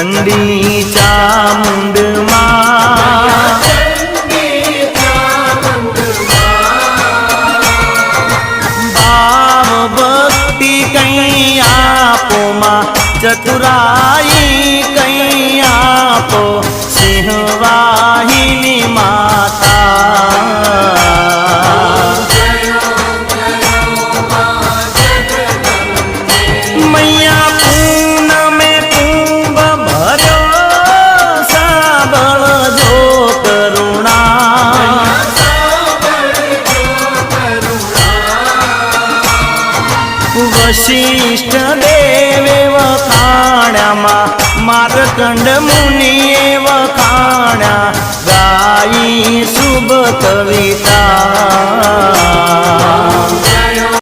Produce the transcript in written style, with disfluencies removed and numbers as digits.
चंडी चामुंड मां भाव भक्ति कहीं आपो मां चतुराई कहीं आपो सिंहवाहिनी माता मैया पूनम में कुंभ भर्यो साबल जो करुणा वशिष्ठ देवे वखाण्या मार्कंड मुनिए वखाण्या गाई शुभ कविता।